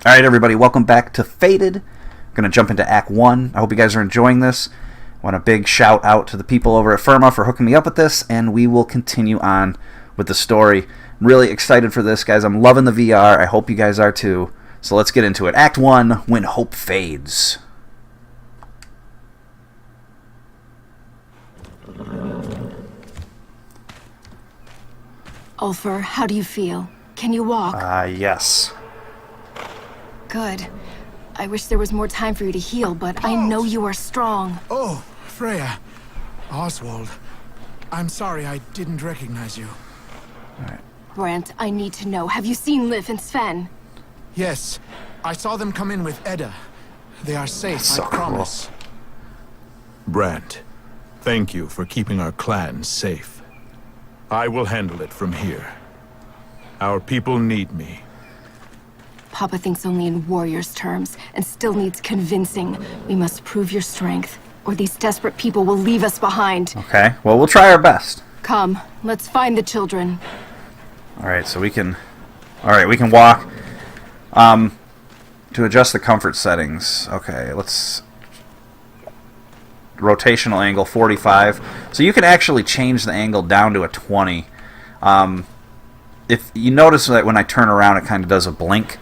Alright everybody, welcome back to Faded. Going to jump into Act 1. I hope you guys are enjoying this. I want a big shout out to the people over at Firma for hooking me up with this, and we will continue on with the story. I'm really excited for this, guys. I'm loving the VR. I hope you guys are too. So let's get into it. Act 1, When Hope Fades. Ulfur, how do you feel? Can you walk? Yes. Good. I wish there was more time for you to heal, but I know you are strong. Oh, Freya. Oswald. I'm sorry I didn't recognize you. Alright. Brant, I need to know. Have you seen Liv and Sven? Yes. I saw them come in with Edda. They are safe, So I promise. Brant, thank you for keeping our clan safe. I will handle it from here. Our people need me. Papa thinks only in warriors' terms, and still needs convincing. We must prove your strength, or these desperate people will leave us behind. Okay, well we'll try our best. Come, let's find the children. Alright, so we can... Alright, we can walk. To adjust the comfort settings. Okay, let's... Rotational angle, 45. So you can actually change the angle down to a 20. If you notice that when I turn around it kind of does a blink.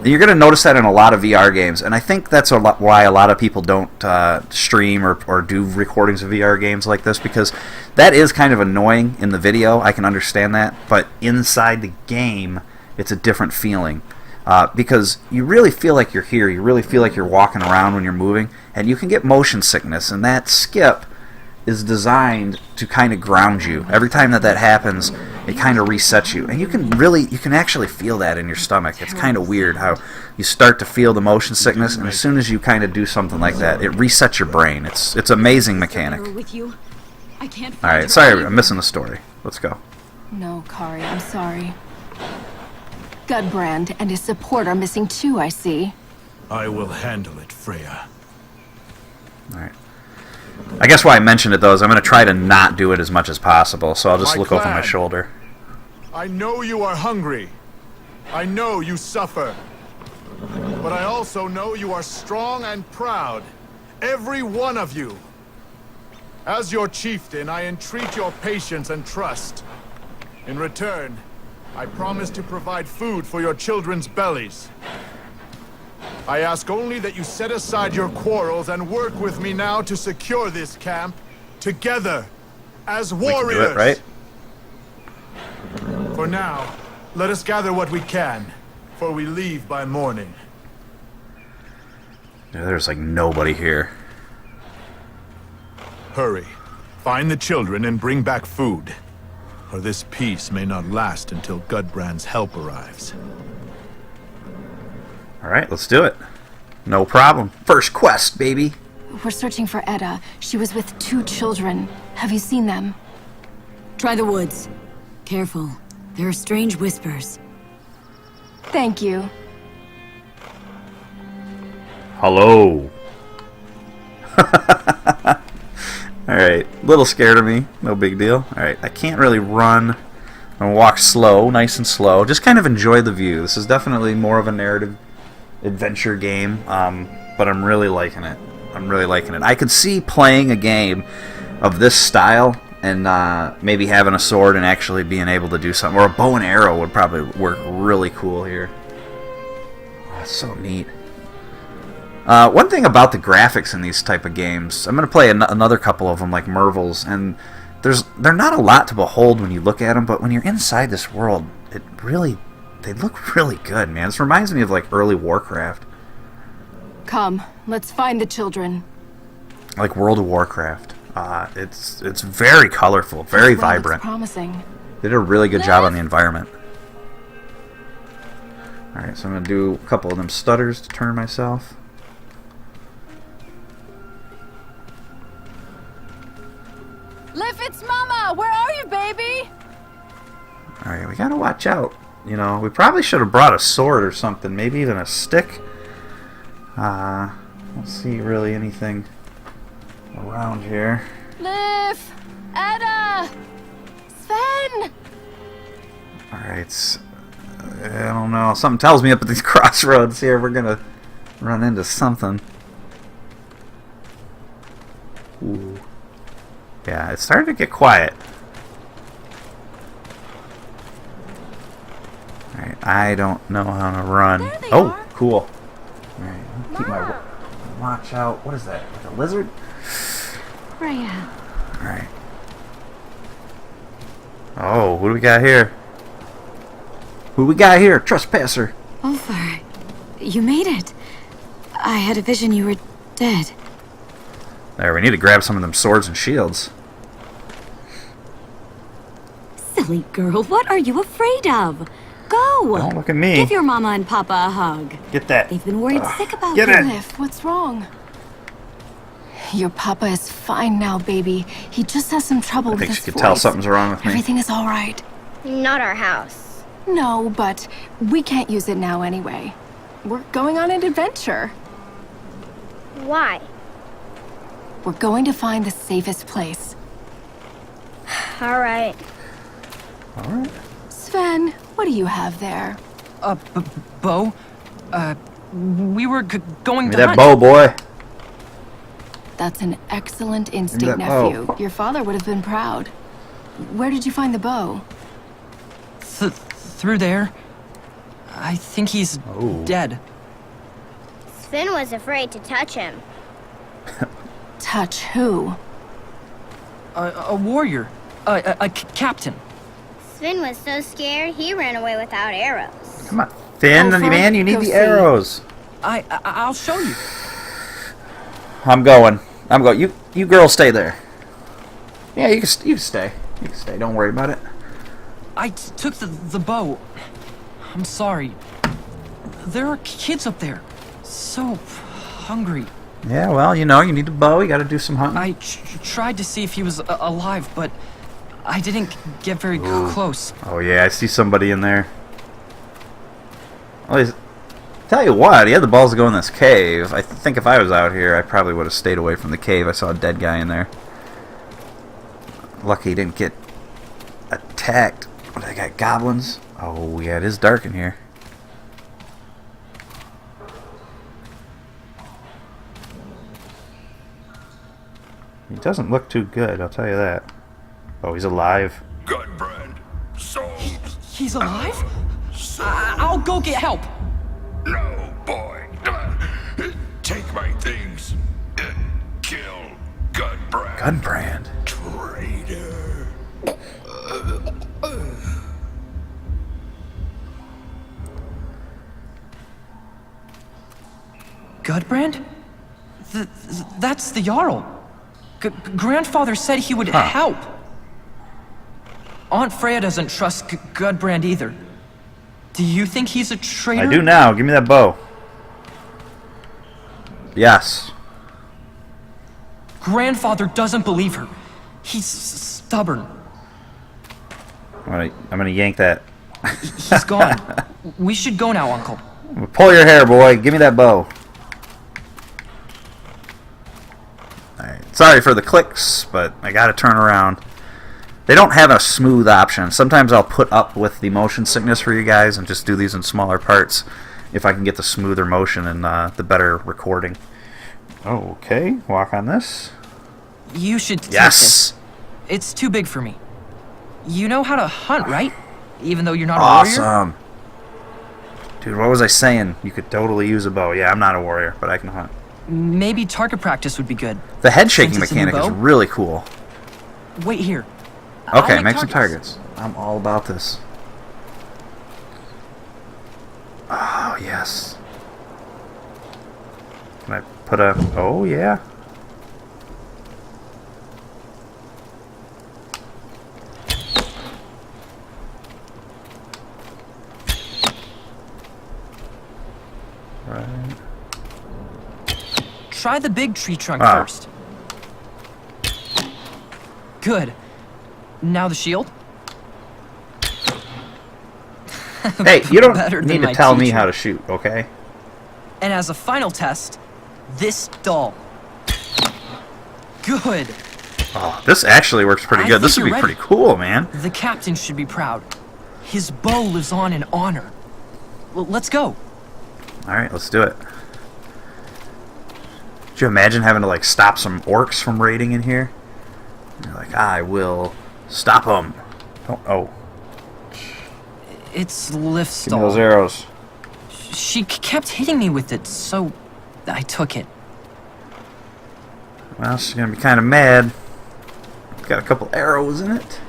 You're going to notice that in a lot of VR games, and I think that's why a lot of people don't stream or do recordings of VR games like this, because that is kind of annoying in the video. I can understand that, but inside the game, it's a different feeling. Because you really feel like you're here, you really feel like you're walking around when you're moving, and you can get motion sickness, and that skip is designed to kind of ground you. Every time that happens, it kind of resets you, and you can actually feel that in your stomach. It's kind of weird how you start to feel the motion sickness, and as soon as you kind of do something like that, it resets your brain. It's amazing mechanic. Alright, sorry, I'm missing the story. Let's go. No, Kari, I'm sorry. Gudbrand and his support are missing too, I see. I will handle it, Freya. Alright. I guess why I mentioned it, though, is I'm going to try to not do it as much as possible, so I'll just look over my shoulder. I know you are hungry. I know you suffer. But I also know you are strong and proud. Every one of you. As your chieftain, I entreat your patience and trust. In return, I promise to provide food for your children's bellies. I ask only that you set aside your quarrels and work with me now to secure this camp, together, as warriors. We can do it, right? For now, let us gather what we can, for we leave by morning. Yeah, there's like nobody here. Hurry. Find the children and bring back food, or this peace may not last until Gudbrand's help arrives. Alright, let's do it. No problem. First quest, baby. We're searching for Edda. She was with 2 children. Have you seen them? Try the woods. Careful. There are strange whispers. Thank you. Hello. Alright, a little scared of me. No big deal. Alright, I can't really run. I'm going to walk slow, nice and slow. Just kind of enjoy the view. This is definitely more of a narrative adventure game, but I'm really liking it. I'm really liking it. I could see playing a game of this style and maybe having a sword and actually being able to do something. Or a bow and arrow would probably work really cool here. Oh, that's so neat. One thing about the graphics in these type of games, I'm going to play another couple of them like Mervils, and they're not a lot to behold when you look at them, but when you're inside this world, they look really good, man. This reminds me of like early Warcraft. Come, let's find the children. Like World of Warcraft. It's very colorful, very vibrant. Promising. They did a really good job on the environment. Alright, so I'm going to do a couple of them stutters to turn myself. Liv, it's Mama! Where are you, baby? Alright, we got to watch out. You know, we probably should have brought a sword or something, maybe even a stick. Don't see really anything around here. Liv! Edda! Sven! Alright, I don't know. Something tells me up at these crossroads here we're gonna run into something. Ooh. Yeah, it's starting to get quiet. Alright, I don't know how to run. Oh, cool. Alright, keep my watch out. What is that? Like a lizard? Freya. Alright. Oh, what do we got here? Who we got here? Trespasser. Ulfar, you made it. I had a vision you were dead. There, we need to grab some of them swords and shields. Silly girl, what are you afraid of? Go! Don't look at me. Give your mama and papa a hug. Get that. They've been worried sick about Get you. it. Cliff, what's wrong? Your papa is fine now, baby. He just has some trouble I with think his she could voice. tell something's wrong with me. Everything is all right. Not our house. No, but we can't use it now anyway. We're going on an adventure. Why? We're going to find the safest place. All right. Alright. Sven, what do you have there? Bo? We were going Give to me that hunt. bow, boy. That's an excellent instinct, that bow. nephew. Your father would have been proud. Where did you find the bow? Through there. I think he's Oh. dead. Sven was afraid to touch him. Touch who? A warrior. A captain. Sven was so scared he ran away without arrows. Come on. Finn, Oh, man, you need go the see. arrows. I'll show you. I'm going. You girls stay there. Yeah, you can stay. You can stay. Don't worry about it. I took the bow. I'm sorry. There are kids up there. So hungry. Yeah, well, you know, you need a bow. You got to do some hunting. I tried to see if he was alive, but I didn't get very close. Oh yeah, I see somebody in there. Well, tell you what, he had the balls to go in this cave. I think if I was out here, I probably would have stayed away from the cave. I saw a dead guy in there. Lucky he didn't get attacked. What, they got goblins? Oh yeah, it is dark in here. He doesn't look too good, I'll tell you that. Oh, he's alive. Gunbrand, souls. He's alive? So I'll go get help. no, boy. Take my things. Kill Gunbrand. Gunbrand. Traitor. Gudbrand? That's the Jarl. Grandfather said he would help. Aunt Freya doesn't trust Gudbrand either. Do you think he's a traitor? I do now. Give me that bow. Yes. Grandfather doesn't believe her. He's stubborn. Alright, I'm gonna yank that. He's gone. We should go now, Uncle. Pull your hair, boy. Give me that bow. Alright, sorry for the clicks, but I gotta turn around. They don't have a smooth option. Sometimes I'll put up with the motion sickness for you guys and just do these in smaller parts if I can get the smoother motion and the better recording. Oh, okay, walk on this. You should take Yes! this. It's too big for me. You know how to hunt, right? Even though you're not a warrior? Awesome. Dude, what was I saying? You could totally use a bow. Yeah, I'm not a warrior, but I can hunt. Maybe target practice would be good. The head shaking Since it's a new mechanic is bow? really cool. Wait here. Okay, I like make some targets. I'm all about this. Oh, yes. Can I put a... Oh, yeah. Right. Try the big tree trunk Ah. first. Good. Now the shield. Hey, you don't Better than need to my tell me teacher. how to shoot, okay? And as a final test, this doll. Good. Oh, this actually works pretty I good. This think would be you're pretty ready. cool, man. The captain should be proud. His bow lives on in honor. Let's go. Alright, let's do it. Could you imagine having to, like, stop some orcs from raiding in here? And you're like, I will stop them. Oh. It's lift Give me those stall. arrows. She kept hitting me with it, so I took it. Well, she's gonna be kind of mad. Got a couple arrows in it.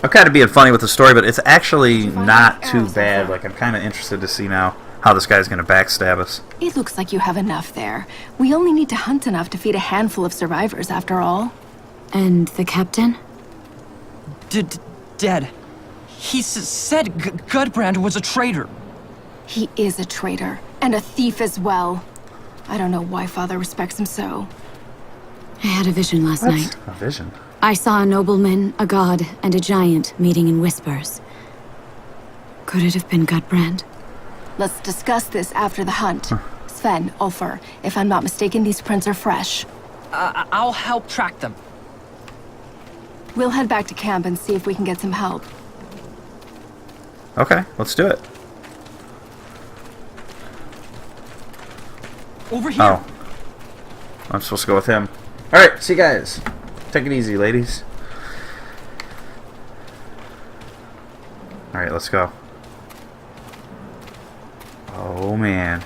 I'm kind of being funny with the story, but it's actually not too bad. Like, I'm kind of interested to see now how this guy's gonna backstab us. It looks like you have enough there. We only need to hunt enough to feed a handful of survivors, after all. And the captain? Dead. He said Gudbrand was a traitor. He is a traitor, and a thief as well. I don't know why Father respects him so. I had a vision last night. A vision. I saw a nobleman, a god, and a giant meeting in whispers. Could it have been Gudbrand? Let's discuss this after the hunt. Sven, Ulfr, if I'm not mistaken, these prints are fresh. I'll help track them. We'll head back to camp and see if we can get some help. Okay, let's do it. Over here. Oh. I'm supposed to go with him. Alright, see you guys. Take it easy, ladies. Alright, let's go. Oh, man.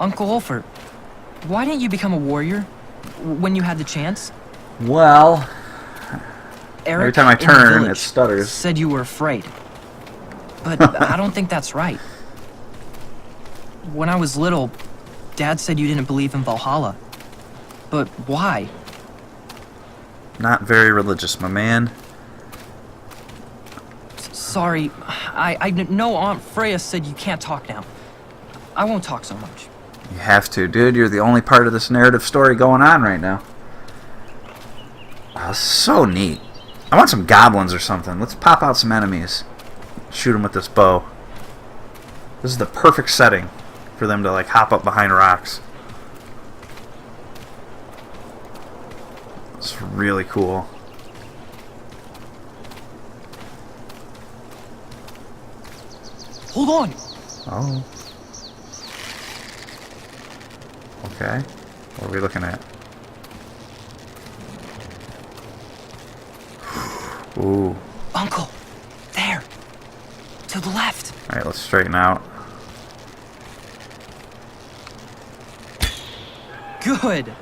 Uncle Ulfr, why didn't you become a warrior when you had the chance? Well, Eric every time I in the turn, village it stutters. said you were afraid. But I don't think that's right. When I was little, Dad said you didn't believe in Valhalla. But why? Not very religious, my man. Sorry, I know Aunt Freya said you can't talk now. I won't talk so much. You have to, dude. You're the only part of this narrative story going on right now. Oh, so neat. I want some goblins or something. Let's pop out some enemies. Shoot them with this bow. This is the perfect setting for them to, like, hop up behind rocks. It's really cool. Hold on! Oh. Okay. What are we looking at? Ooh. Uncle! There! To the left! Alright, let's straighten out. Good!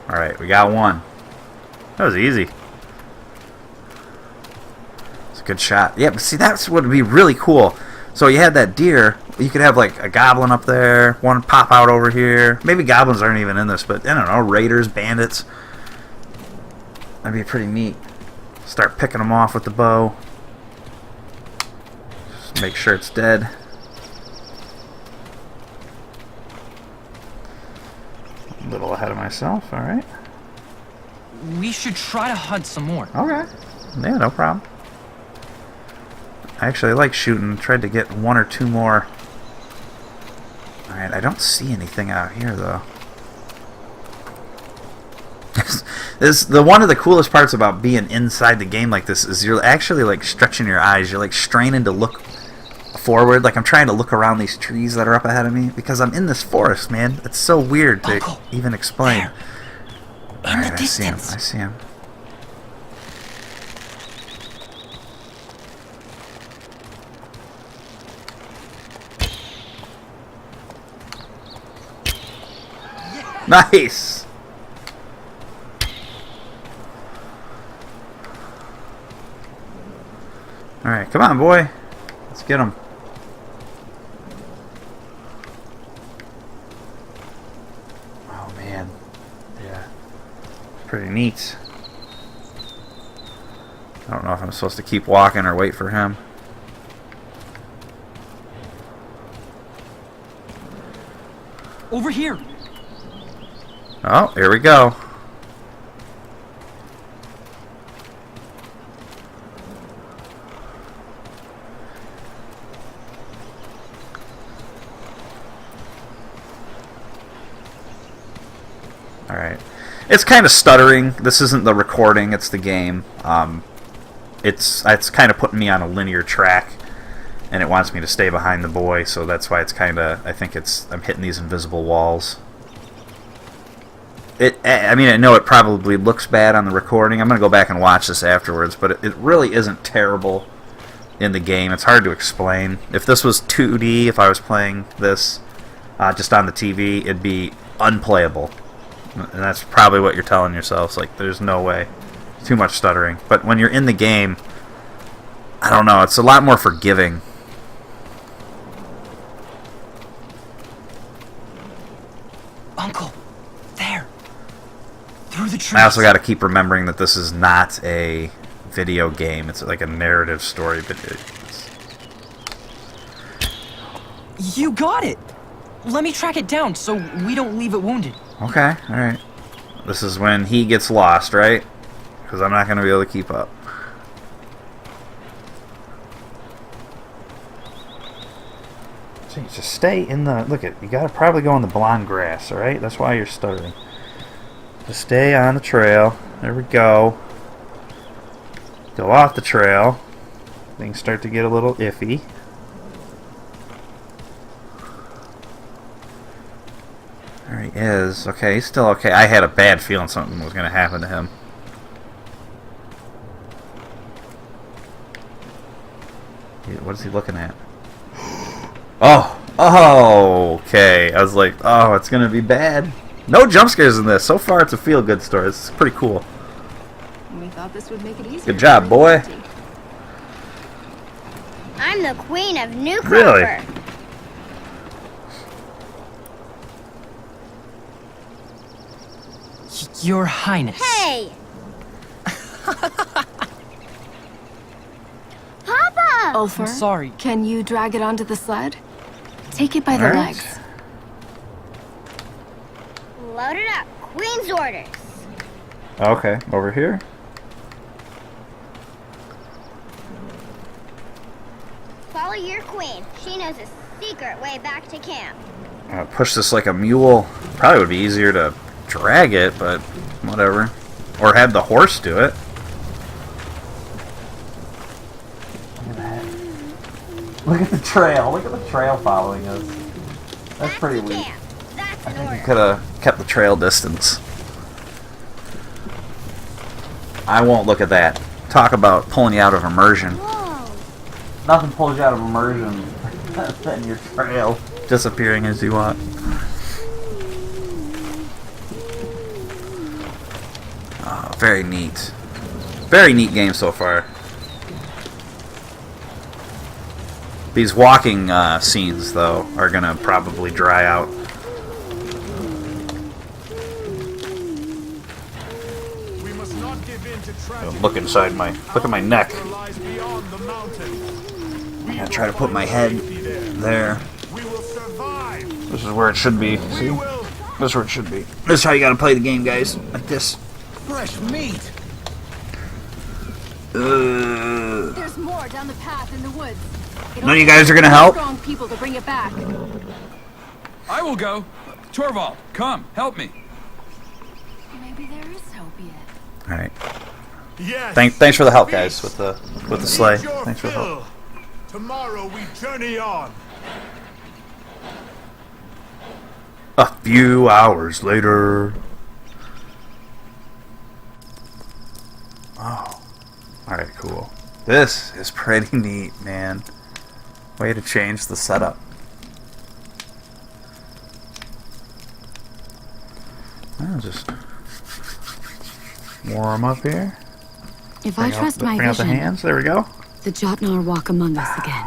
Alright, we got one. That was easy. It's a good shot. Yeah, but see, that's what would be really cool. So you had that deer. You could have, like, a goblin up there. One pop out over here. Maybe goblins aren't even in this, but I don't know. Raiders, bandits. That'd be pretty neat. Start picking them off with the bow. Just make sure it's dead. A little ahead of myself, alright. We should try to hunt some more. Okay. Yeah, no problem. I actually like shooting. Tried to get one or two more. Alright, I don't see anything out here, though. One of the coolest parts about being inside the game like this is you're actually, like, stretching your eyes. You're, like, straining to look forward. Like, I'm trying to look around these trees that are up ahead of me because I'm in this forest, man. It's so weird to Uncle, even explain. there. In Alright, the I see him. distance. I see him. Nice! Alright, come on, boy. Let's get him. Oh, man. Yeah. Pretty neat. I don't know if I'm supposed to keep walking or wait for him. Over here! Oh, here we go. It's kind of stuttering. This isn't the recording, it's the game. It's kind of putting me on a linear track, and it wants me to stay behind the boy, so that's why it's kind of, I think I'm hitting these invisible walls. I mean, I know it probably looks bad on the recording. I'm going to go back and watch this afterwards, but it really isn't terrible in the game. It's hard to explain. If this was 2D, if I was playing this just on the TV, it'd be unplayable. And that's probably what you're telling yourselves. Like, there's no way. Too much stuttering. But when you're in the game, I don't know, it's a lot more forgiving. Uncle, there. Through the trees. I also got to keep remembering that this is not a video game. It's like a narrative story video. You got it. Let me track it down so we don't leave it wounded. Okay, alright. This is when he gets lost, right? Because I'm not going to be able to keep up. Jeez, just stay in the... Look, you got to probably go in the blonde grass, alright? That's why you're stuttering. Just stay on the trail. There we go. Go off the trail. Things start to get a little iffy. There he is. Okay, he's still okay. I had a bad feeling something was going to happen to him. What is he looking at? Oh, okay. I was like, oh, it's going to be bad. No jump scares in this. So far, it's a feel-good story. It's pretty cool. We thought this would make it easier. Good job, boy. I'm the queen of New Really? Cropper. Your Highness. Hey! Papa! Ulfer, I'm sorry. can you drag it onto the sled? Take it by the Alright. legs. Load it up. Queen's orders. Okay, over here. Follow your queen. She knows a secret way back to camp. Push this like a mule. Probably would be easier to drag it, but whatever. Or have the horse do it. Look at that. Look at the trail. Look at the trail following us. That's Back pretty to weak. camp. That's I an think you order. could have kept the trail distance. I won't look at that. Talk about pulling you out of immersion. Whoa. Nothing pulls you out of immersion than your trail disappearing as you want. Oh, very neat. Very neat game so far. These walking scenes, though, are gonna probably dry out. We must not give in to tragedy. Look inside my... Look at my neck. Lies beyond the mountain. We I will try to put my find head safety there. there. We will survive. This is where it should be. We See? will. This is where it should be. This is how you gotta play the game, guys. Like this. Fresh meat! There's more down the path in the woods. None of you guys are gonna help? Strong people to bring it back. I will go. Torvald, come, help me. Maybe there is hope yet. All right. Yes. Thanks for the help, guys, with the sleigh. Eat your Thanks for the help. fill. Tomorrow we journey on. A few hours later. Oh. Alright, cool. This is pretty neat, man. Way to change the setup. I'll just warm up here. If I trust my Bring out the vision, hands. There we go. the Jotnar walk among us again.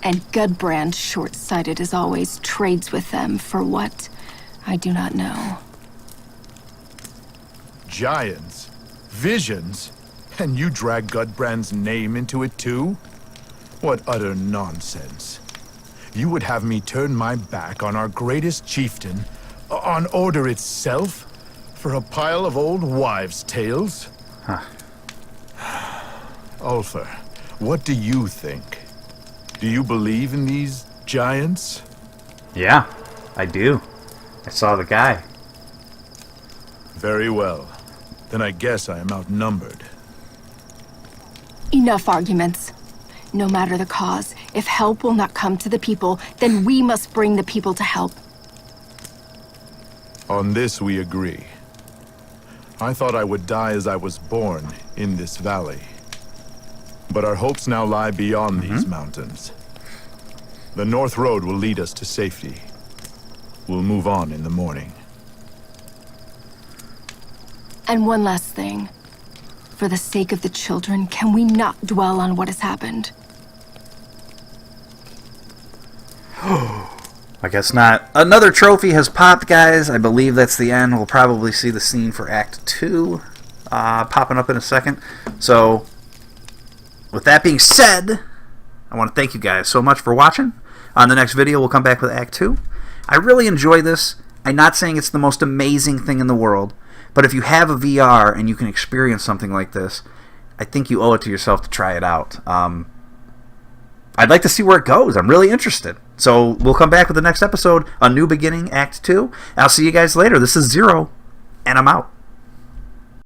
And Gudbrand, short-sighted as always, trades with them for what? I do not know. Giants? Visions? And you drag Gudbrand's name into it too? What utter nonsense. You would have me turn my back on our greatest chieftain, on order itself, for a pile of old wives' tales? Huh. Ulfer, what do you think? Do you believe in these giants? Yeah, I do. I saw the guy. Very well. Then I guess I am outnumbered. Enough arguments. No matter the cause, if help will not come to the people, then we must bring the people to help. On this we agree. I thought I would die as I was born, in this valley. But our hopes now lie beyond these mountains. The North Road will lead us to safety. We'll move on in the morning. And one last thing. For the sake of the children, can we not dwell on what has happened? I guess not. Another trophy has popped, guys. I believe that's the end. We'll probably see the scene for Act 2 popping up in a second. So, with that being said, I want to thank you guys so much for watching. On the next video, we'll come back with Act 2. I really enjoy this. I'm not saying it's the most amazing thing in the world, but if you have a VR and you can experience something like this, I think you owe it to yourself to try it out. I'd like to see where it goes. I'm really interested. So we'll come back with the next episode, A New Beginning, Act 2. I'll see you guys later. This is Zero, and I'm out.